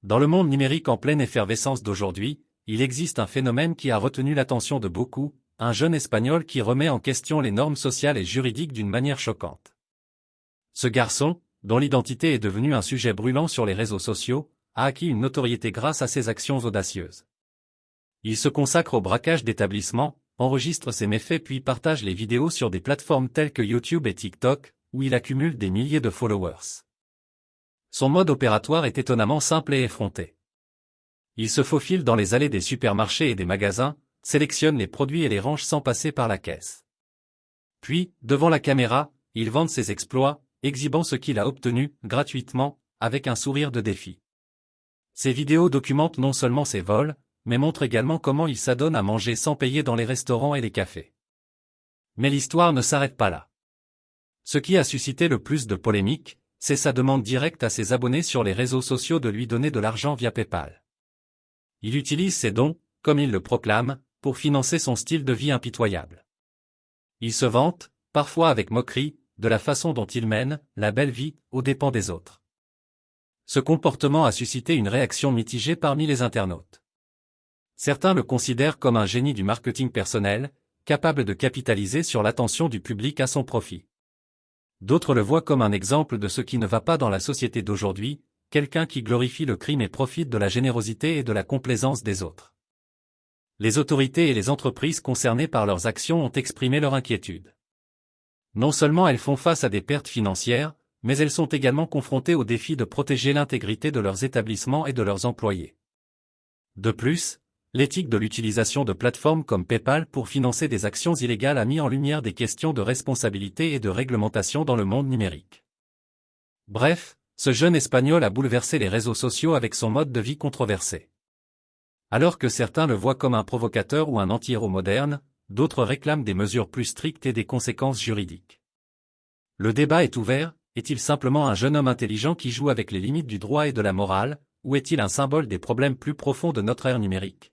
Dans le monde numérique en pleine effervescence d'aujourd'hui, il existe un phénomène qui a retenu l'attention de beaucoup, un jeune Espagnol qui remet en question les normes sociales et juridiques d'une manière choquante. Ce garçon, dont l'identité est devenue un sujet brûlant sur les réseaux sociaux, a acquis une notoriété grâce à ses actions audacieuses. Il se consacre au braquage d'établissements, enregistre ses méfaits puis partage les vidéos sur des plateformes telles que YouTube et TikTok, où il accumule des milliers de followers. Son mode opératoire est étonnamment simple et effronté. Il se faufile dans les allées des supermarchés et des magasins, sélectionne les produits et les range sans passer par la caisse. Puis, devant la caméra, il vante ses exploits, exhibant ce qu'il a obtenu, gratuitement, avec un sourire de défi. Ces vidéos documentent non seulement ses vols, mais montrent également comment il s'adonne à manger sans payer dans les restaurants et les cafés. Mais l'histoire ne s'arrête pas là. Ce qui a suscité le plus de polémiques, c'est sa demande directe à ses abonnés sur les réseaux sociaux de lui donner de l'argent via PayPal. Il utilise ses dons, comme il le proclame, pour financer son style de vie impitoyable. Il se vante, parfois avec moquerie, de la façon dont il mène la belle vie aux dépens des autres. Ce comportement a suscité une réaction mitigée parmi les internautes. Certains le considèrent comme un génie du marketing personnel, capable de capitaliser sur l'attention du public à son profit. D'autres le voient comme un exemple de ce qui ne va pas dans la société d'aujourd'hui, quelqu'un qui glorifie le crime et profite de la générosité et de la complaisance des autres. Les autorités et les entreprises concernées par leurs actions ont exprimé leur inquiétude. Non seulement elles font face à des pertes financières, mais elles sont également confrontées au défi de protéger l'intégrité de leurs établissements et de leurs employés. De plus, l'éthique de l'utilisation de plateformes comme PayPal pour financer des actions illégales a mis en lumière des questions de responsabilité et de réglementation dans le monde numérique. Bref, ce jeune Espagnol a bouleversé les réseaux sociaux avec son mode de vie controversé. Alors que certains le voient comme un provocateur ou un anti-héros moderne, d'autres réclament des mesures plus strictes et des conséquences juridiques. Le débat est ouvert, est-il simplement un jeune homme intelligent qui joue avec les limites du droit et de la morale, ou est-il un symbole des problèmes plus profonds de notre ère numérique ?